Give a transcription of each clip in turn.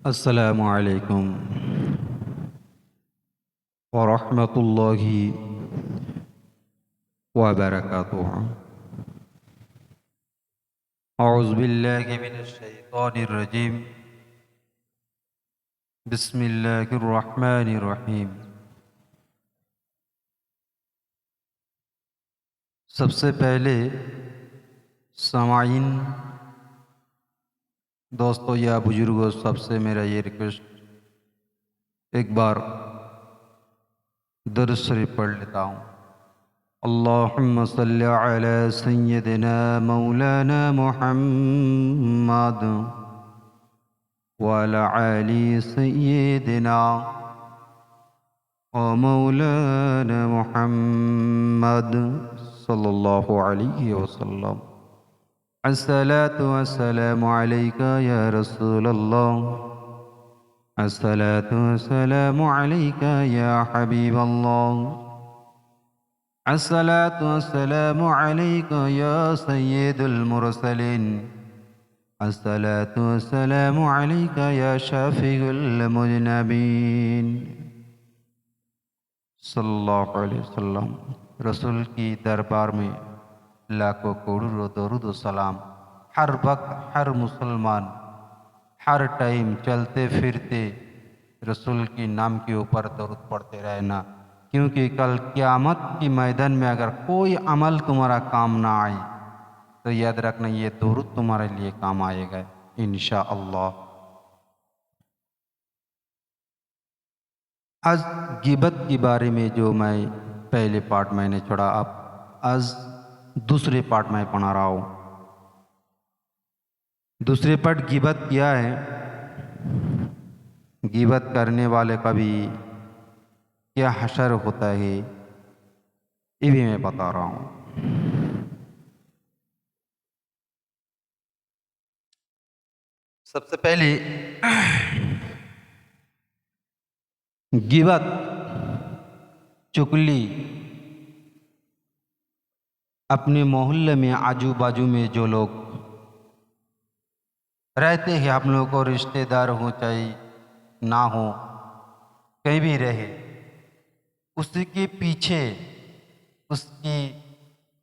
السلام علیکم ورحمۃ اللہ وبرکاتہ۔ اعوذ باللہ من الشیطان الرجیم، بسم اللہ الرحمن الرحیم۔ سب سے پہلے سامعین، دوستو یا بزرگوں، سب سے میرا یہ ریکویسٹ، ایک بار درود شریف پڑھ لیتا ہوں۔ اللہم صلی علی سیدنا مولانا محمد وعلی آل سیدنا و مولانا محمد صلی اللہ علیہ وسلم۔ الصلاۃ والسلام علیک یا رسول اللہ، الصلاۃ والسلام علیک یا حبیب اللہ، الصلاۃ والسلام علیک یا سید المرسلین، الصلاۃ والسلام علیک یا شافع المذنبین، صلی اللہ علیہ وسلم۔ رسول کی دربار میں لاکھوں کروڑوں درود و سلام۔ ہر وقت ہر مسلمان ہر ٹائم چلتے پھرتے رسول کے نام کے اوپر درود پڑھتے رہنا، کیونکہ کل قیامت کی میدان میں اگر کوئی عمل تمہارا کام نہ آئے تو یاد رکھنا یہ درود تمہارے لیے کام آئے گا انشاءاللہ۔ آج غیبت کے بارے میں جو میں پہلے پارٹ میں نے چھوڑا، اب آج دوسرے پارٹ میں پڑھا رہا ہوں۔ دوسرے پارٹ غیبت کیا ہے، غیبت کرنے والے کا بھی کیا حشر ہوتا ہے، یہ بھی میں بتا رہا ہوں۔ سب سے پہلے غیبت، چغلی، اپنے محلے میں آجو باجو میں جو لوگ رہتے ہیں، ہم لوگوں کو رشتہ دار ہوں چاہے نہ ہوں، کہیں بھی رہے، اس کے پیچھے اس کی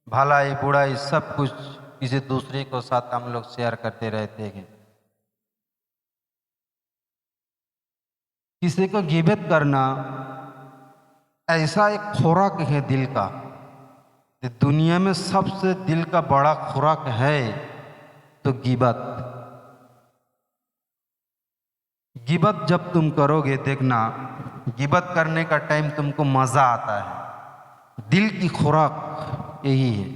بھلائی برائی سب کچھ کسی دوسرے کو ساتھ ہم لوگ شیئر کرتے رہتے ہیں۔ کسی کو غیبت کرنا ایسا ایک خوراک ہے دل کا، دنیا میں سب سے دل کا بڑا خوراک ہے تو غیبت۔ غیبت جب تم کرو گے دیکھنا، غیبت کرنے کا ٹائم تم کو مزہ آتا ہے، دل کی خوراک یہی ہے۔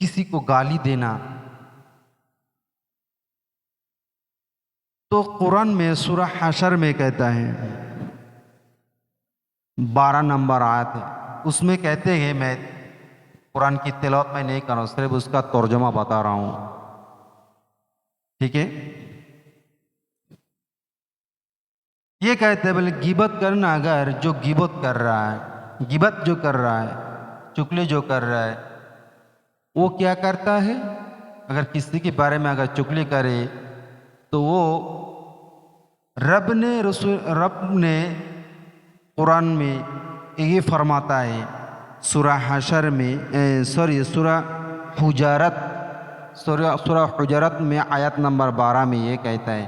کسی کو گالی دینا تو قرآن میں سورہ حشر میں کہتا ہے، 12 نمبر آیت ہے، اس میں کہتے ہیں، میں قرآن کی تلاوت میں نہیں کر رہا ہوں، صرف اس کا ترجمہ بتا رہا ہوں، ٹھیک ہے؟ یہ کہتے ہیں بولے غیبت کرنا، اگر جو غیبت کر رہا ہے، غیبت جو کر رہا ہے، چغلی جو کر رہا ہے، وہ کیا کرتا ہے؟ اگر کسی کے بارے میں اگر چغلی کرے تو وہ رب نے قرآن میں یہ فرماتا ہے، سورہ حشر میں سورہ حجرات میں آیت نمبر 12 میں یہ کہتا ہے،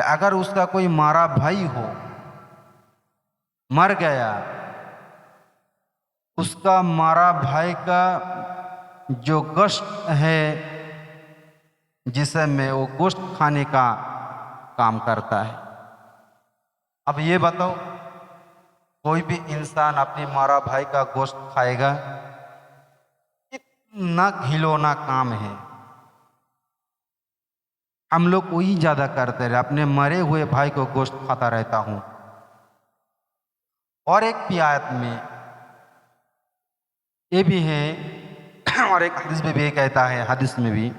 اگر اس کا کوئی مارا بھائی ہو، مر گیا، اس کا مارا بھائی کا جو گوشت ہے جسم میں، وہ گوشت کھانے کا کام کرتا ہے۔ اب یہ بتاؤ، کوئی بھی انسان اپنے مارا بھائی کا گوشت کھائے گا؟ اتنا گھلونا کام ہے، ہم لوگ وہی زیادہ کرتے رہے، اپنے مرے ہوئے بھائی کو گوشت کھاتا رہتا ہوں۔ اور ایک بھی آیت میں یہ بھی ہے، اور ایک حدیث میں بھی یہ کہتا ہے، حدیث میں بھی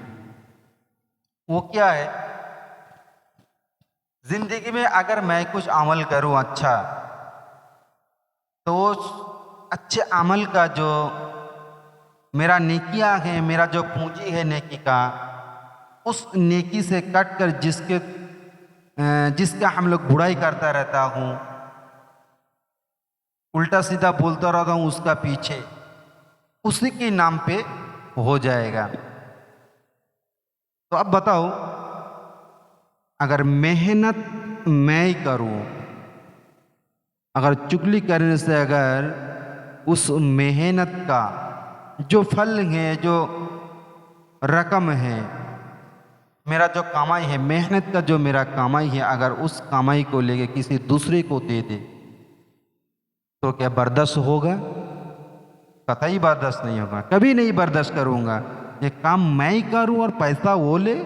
وہ کیا ہے، زندگی میں اگر میں کچھ عمل کروں اچھا، تو اس اچھے عمل کا جو میرا نیکیاں ہے، میرا جو پونجی ہے نیکی کا، اس نیکی سے کٹ کر جس کے جس کا ہم لوگ برائی کرتا رہتا ہوں، الٹا سیدھا بولتا رہتا ہوں اس کا پیچھے، اسی کے نام پہ ہو جائے گا۔ تو اب بتاؤ، اگر محنت میں ہی کروں، اگر چگلی کرنے سے اگر اس محنت کا جو پھل ہے، جو رقم ہے، میرا جو کمائی ہے، محنت کا جو میرا کمائی ہے، اگر اس کمائی کو لے کے کسی دوسرے کو دے دے تو کیا برداشت ہوگا؟ قطعی برداشت نہیں ہوگا، کبھی نہیں برداشت کروں گا۔ یہ کام میں ہی کروں اور پیسہ وہ لے،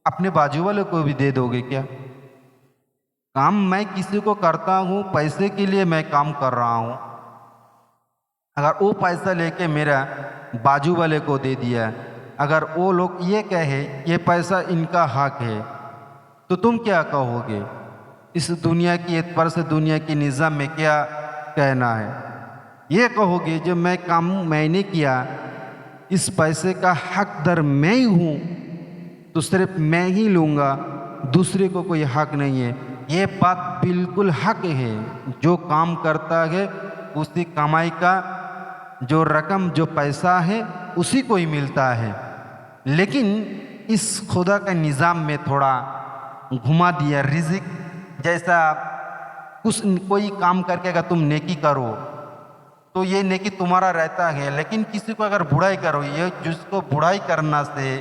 اپنے بازو والے کو بھی دے دو گے کیا؟ کام میں کسی کو کرتا ہوں، پیسے کے لیے میں کام کر رہا ہوں، اگر وہ پیسہ لے کے میرا بازو والے کو دے دیا، اگر وہ لوگ یہ کہے یہ پیسہ ان کا حق ہے، تو تم کیا کہو گے؟ اس دنیا کی اعتبار سے، دنیا کی نظام میں کیا کہنا ہے؟ یہ کہو گے جو میں کام میں نے کیا، اس پیسے کا حق در میں ہی ہوں، تو صرف میں ہی لوں گا، دوسرے کو کوئی حق نہیں ہے۔ یہ بات بالکل حق ہے، جو کام کرتا ہے اس کی کمائی کا جو رقم، جو پیسہ ہے، اسی کو ہی ملتا ہے۔ لیکن اس خدا کا نظام میں تھوڑا گھما دیا رزق، جیسا کوئی کام کر کے اگر تم نیکی کرو تو یہ نیکی تمہارا رہتا ہے، لیکن کسی کو اگر برائی کرو، یہ جس کو برائی کرنا سے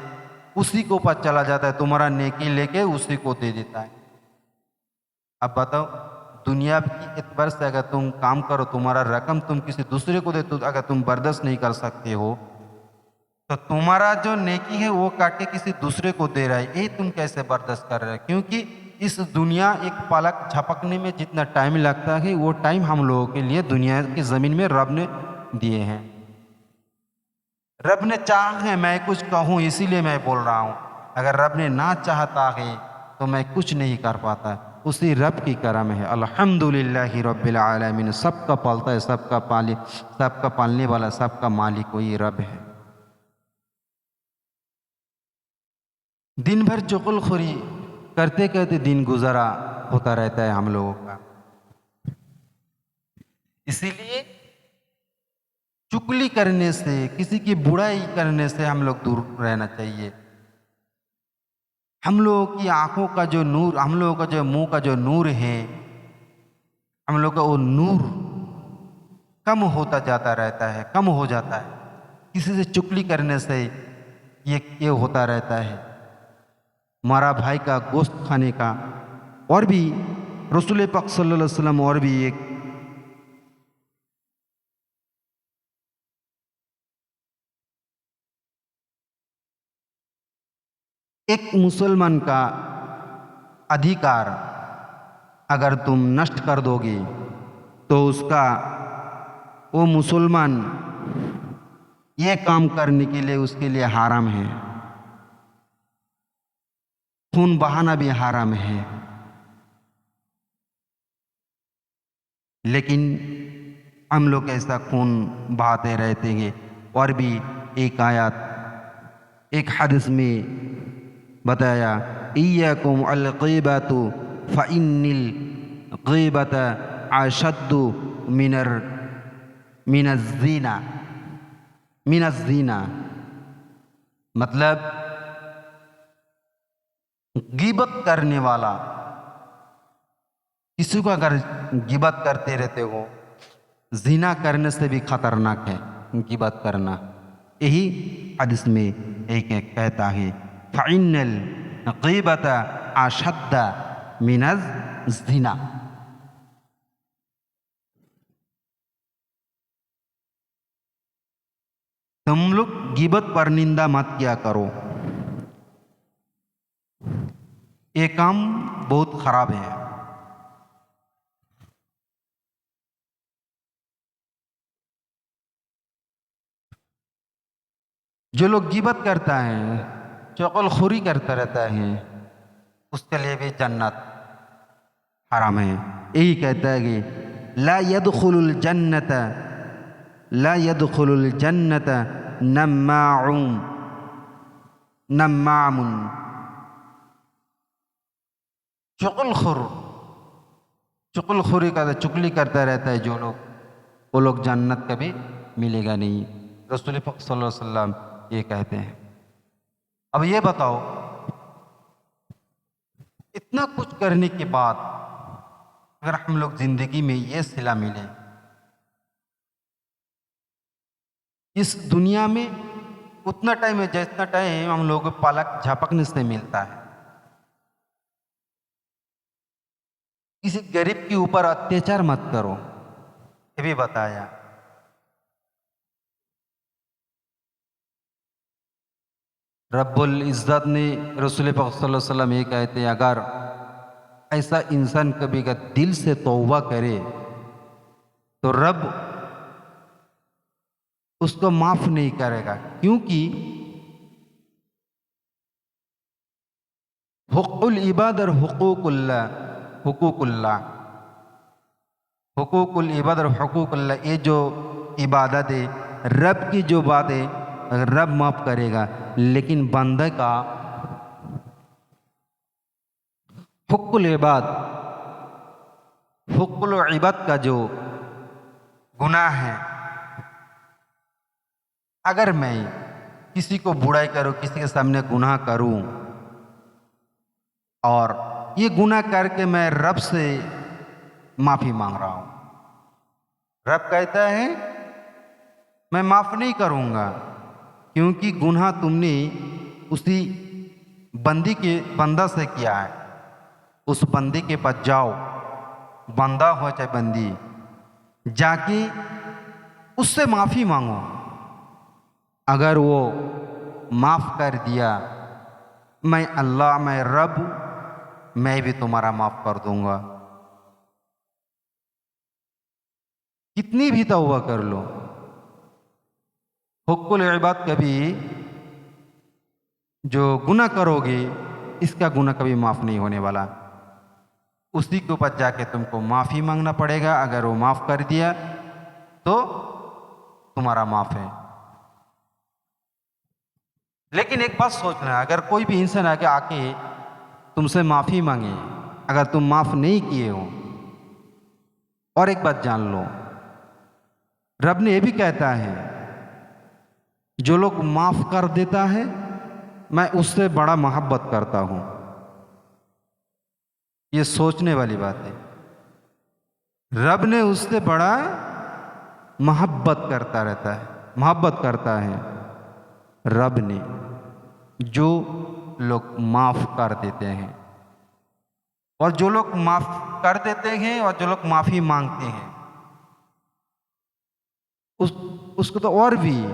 اسی کو اوپر چلا جاتا ہے، تمہارا نیکی لے کے اسی کو دے دیتا ہے۔ اب بتاؤ، دنیا کی اعتبار سے اگر تم کام کرو، تمہارا رقم تم کسی دوسرے کو دے تو اگر تم برداشت نہیں کر سکتے ہو، تو تمہارا جو نیکی ہے وہ کاٹ کے کسی دوسرے کو دے رہا ہے، یہ تم کیسے برداشت کر رہے ہیں؟ کیونکہ اس دنیا ایک پلک جھپکنے میں جتنا ٹائم لگتا ہے، وہ ٹائم ہم لوگوں کے لیے دنیا کی زمین میں رب نے دیے ہیں۔ رب نے چاہا ہے میں کچھ کہوں، اسی لیے میں بول رہا ہوں، اگر رب نے نہ چاہتا ہے تو میں کچھ نہیں کر پاتا، اسی رب کی کرم ہے۔ الحمدللہ رب العالمین، سب کا پالتا ہے، سب کا پالنے والا، سب کا مالک وہی رب ہے۔ دن بھر چغل خوری کرتے کرتے دن گزرا ہوتا رہتا ہے ہم لوگوں کا، اسی لیے چگلی کرنے سے، کسی کی برائی کرنے سے ہم لوگ دور رہنا چاہیے۔ ہم لوگوں کی آنکھوں کا جو نور، ہم لوگوں کا جو منہ کا جو نور ہے، ہم لوگ کا وہ نور کم ہوتا جاتا رہتا ہے، کم ہو جاتا ہے کسی سے چگلی کرنے سے، یہ ہوتا رہتا ہے۔ ہمارا بھائی کا گوشت کھانے کا، اور بھی رسول پاک صلی اللہ علیہ وسلم اور بھی ایک مسلمان کا ادھیکار اگر تم نشٹ کر دو گے تو اس کا، وہ مسلمان یہ کام کرنے کے لیے اس کے لیے حرام ہے، خون بہانا بھی حرام ہے۔ لیکن ہم لوگ ایسا خون بہاتے رہتے ہیں۔ اور بھی ایک آیات، ایک حدیث میں بتایا، ایاکم الغیبۃ فإن الغیبۃ اشد من الزنا، مطلب غیبت کرنے والا، کسی کو اگر غیبت کرتے رہتے ہو، زنا کرنے سے بھی خطرناک ہے غیبت کرنا۔ یہی حدیث میں ایک کہتا ہے، فإن الغیبۃ اشد من الزنا۔ تم لوگ غیبت پرنندہ مت کیا کرو، یہ کام بہت خراب ہے۔ جو لوگ غیبت کرتا ہے، چغل خوری کرتا رہتا ہے، اس کے لیے بھی جنت حرام ہے۔ یہی کہتا ہے کہ لا يدخل الجنت نمام، چغل خور، چغل خوری کا چگلی کرتا رہتا ہے جو لوگ، وہ لوگ جنت کبھی ملے گا نہیں۔ رسول پاک صلی اللہ علیہ وسلم یہ کہتے ہیں۔ اب یہ بتاؤ، اتنا کچھ کرنے کے بعد اگر ہم لوگ زندگی میں یہ صلہ ملے، اس دنیا میں اتنا ٹائم ہے جتنا ٹائم ہم لوگوں کو پالک جھپکنے سے ملتا ہے۔ کسی غریب کے اوپر اتیاچار مت کرو، یہ بھی بتایا۔ رب العزت نے رسول پاک صلی اللہ علیہ وسلم یہ کہتے ہیں، اگر ایسا انسان کبھی کا دل سے توبہ کرے تو رب اس کو معاف نہیں کرے گا، کیونکہ حقوق العباد اور حقوق اللہ، حقوق العباد اور حقوق اللہ، یہ جو عبادت ہے، رب کی جو بات ہے رب معاف کرے گا، لیکن بندہ کا حقوق العباد، حقوق العباد کا جو گناہ ہے، اگر میں کسی کو برائی کروں، کسی کے سامنے گناہ کروں اور یہ گناہ کر کے میں رب سے معافی مانگ رہا ہوں، رب کہتا ہے میں معاف نہیں کروں گا، کیونکہ گناہ تم نے اسی بندہ سے کیا ہے۔ اس بندے کے پاس جاؤ، بندہ ہو چاہے بندی، جا کے اس سے معافی مانگو، اگر وہ معاف کر دیا، میں اللہ، میں رب، میں بھی تمہارا معاف کر دوں گا۔ کتنی بھی توبہ کر لو، حقوق العباد کبھی جو گناہ کرو گے اس کا گناہ کبھی معاف نہیں ہونے والا، اسی کے اوپر جا کے تم کو معافی مانگنا پڑے گا، اگر وہ معاف کر دیا تو تمہارا معاف ہے۔ لیکن ایک بات سوچنا، اگر کوئی بھی انسان آ کے تم سے معافی مانگے، اگر تم معاف نہیں کیے ہو، اور ایک بات جان لو، رب نے یہ بھی کہتا ہے جو لوگ معاف کر دیتا ہے میں اس سے بڑا محبت کرتا ہوں۔ یہ سوچنے والی بات ہے، رب نے اس سے بڑا محبت کرتا ہے رب نے، جو لوگ معاف کر دیتے ہیں، اور جو لوگ معاف کر دیتے ہیں اور جو لوگ معافی مانگتے ہیں اس کو تو اور بھی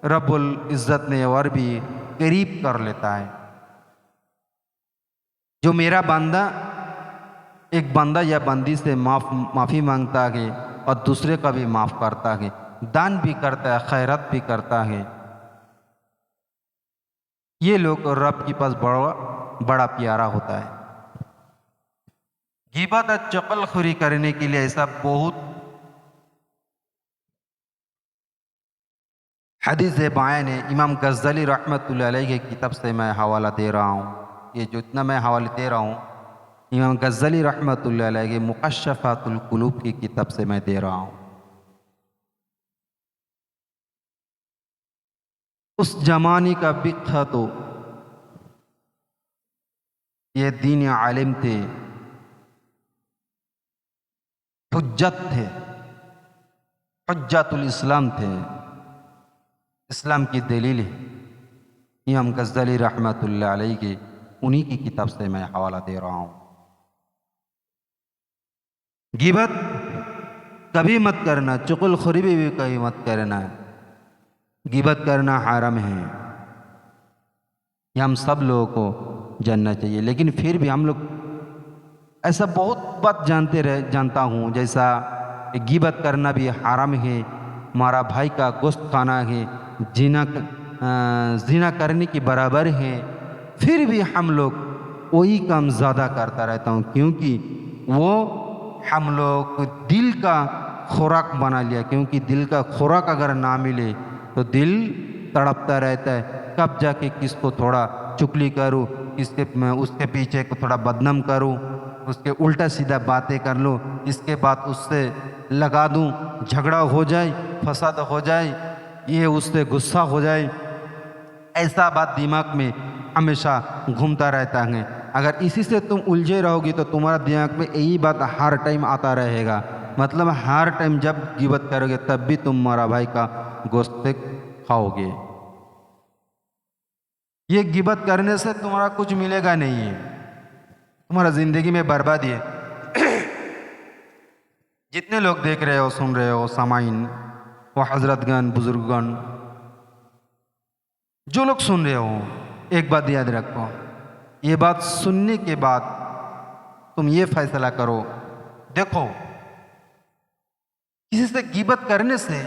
رب العزت نے اور بھی قریب کر لیتا ہے۔ جو میرا بندہ، ایک بندہ یا بندی سے معافی مانگتا ہے اور دوسرے کا بھی معاف کرتا ہے، دان بھی کرتا ہے، خیرات بھی کرتا ہے، یہ لوگ رب کے پاس بڑا پیارا ہوتا ہے۔ غیبت اور چغل خوری کرنے کے لیے ایسا بہت حدیث بیان ہے۔ امام غزالی رحمۃ اللہ علیہ کی کتاب سے میں حوالہ دے رہا ہوں، یہ جو اتنا میں حوالے دے رہا ہوں امام غزالی رحمۃ اللہ علیہ کی مکشفات القلوب کی کتاب سے میں دے رہا ہوں۔ اس زمانے کا فقہ تو یہ دین عالم تھے، حجت تھے، حجت الاسلام تھے، اسلام کی دلیل ہے۔ امام غزالی رحمۃ اللہ علیہ کی انہی کی کتاب سے میں حوالہ دے رہا ہوں۔ غیبت کبھی مت کرنا، چغل خوری بھی کبھی مت کرنا، غیبت کرنا حرام ہے، یہ ہم سب لوگوں کو جاننا چاہیے۔ لیکن پھر بھی ہم لوگ ایسا بہت بات جانتا ہوں، جیسا غیبت کرنا بھی حرام ہے، ہمارا بھائی کا گوشت کھانا ہے، زنا کرنے کی برابر ہے، پھر بھی ہم لوگ وہی کام زیادہ کرتا رہتا ہوں، کیونکہ وہ ہم لوگ دل کا خوراک بنا لیا، کیونکہ دل کا خوراک اگر نہ ملے تو دل تڑپتا رہتا ہے، کب جا کے کس کو تھوڑا چگلی کروں، اس کے پیچھے کو تھوڑا بدنام کروں، اس کے الٹا سیدھا باتیں کر لوں، اس کے بعد اس سے لگا دوں، جھگڑا ہو جائے، فساد ہو جائے، یہ اس سے غصہ ہو جائے، ایسا بات دماغ میں ہمیشہ گھومتا رہتا ہے۔ اگر اسی سے تم الجھے رہو گی تو تمہارا دماغ میں یہی بات ہر ٹائم آتا رہے گا، مطلب ہر ٹائم جب غیبت کرو گے تب بھی تم تمہارا بھائی کا گوشت کھاؤ گے۔ یہ غیبت کرنے سے تمہارا کچھ ملے گا نہیں ہے، تمہارا زندگی میں بربادی ہے۔ جتنے لوگ دیکھ رہے ہو، سن رہے ہو سامعین، وہ حضرت گن، بزرگگن، جو لوگ سن رہے ہو، ایک بات یاد رکھو، یہ بات سننے کے بعد تم یہ فیصلہ کرو، دیکھو کسی سے غیبت کرنے سے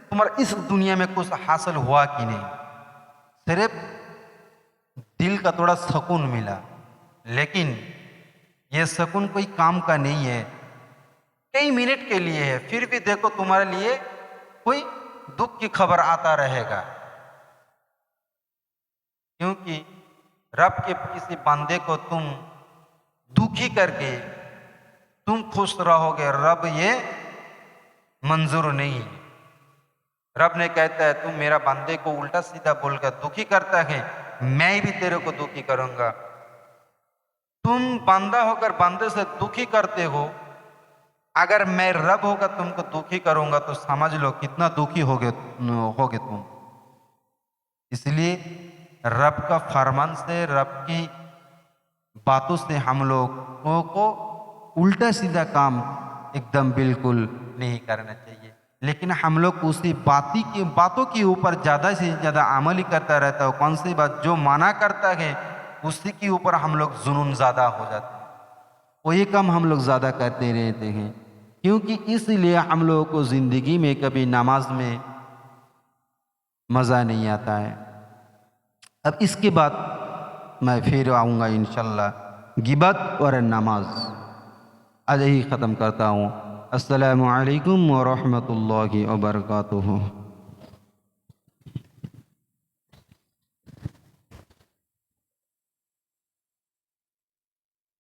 تمہارا اس دنیا میں کچھ حاصل ہوا کہ نہیں، صرف دل کا تھوڑا سکون ملا، لیکن یہ سکون کوئی کام کا نہیں ہے، کئی منٹ کے لیے ہے، پھر بھی دیکھو تمہارے لیے کوئی دکھ کی خبر آتا رہے گا، کیونکہ رب کے کسی بندے کو تم دکھی کر کے تم خوش رہو گے، رب یہ منظور نہیں ہے۔ رب نے کہتا ہے تم میرا بندے کو الٹا سیدھا بول کر دکھی کرتا ہے، میں بھی تیرے کو دکھی کروں گا۔ تم بندہ ہو کر بندے سے دکھی کرتے ہو، اگر میں رب ہو کر تم کو دکھی کروں گا تو سمجھ لو کتنا دکھی ہوگے تم۔ اس لیے رب کا فرمان سے، رب کی باتوں سے ہم لوگوں کو الٹا سیدھا کام ایک دم بالکل نہیں کرنا چاہیے، لیکن ہم لوگ اسی باتوں کے اوپر زیادہ سے زیادہ عمل ہی کرتا رہتا ہے۔ کون سی بات جو منع کرتا ہے اسی کے اوپر ہم لوگ جنون زیادہ ہو جاتے ہیں، وہی کام ہم لوگ زیادہ کرتے رہتے ہیں، کیونکہ اس لیے ہم لوگوں کو زندگی میں کبھی نماز میں مزہ نہیں آتا ہے۔ اب اس کے بعد میں پھر آؤں گا انشاءاللہ غیبت اور نماز۔ آج یہی ختم کرتا ہوں۔ السلام علیکم ورحمۃ اللہ وبرکاتہ۔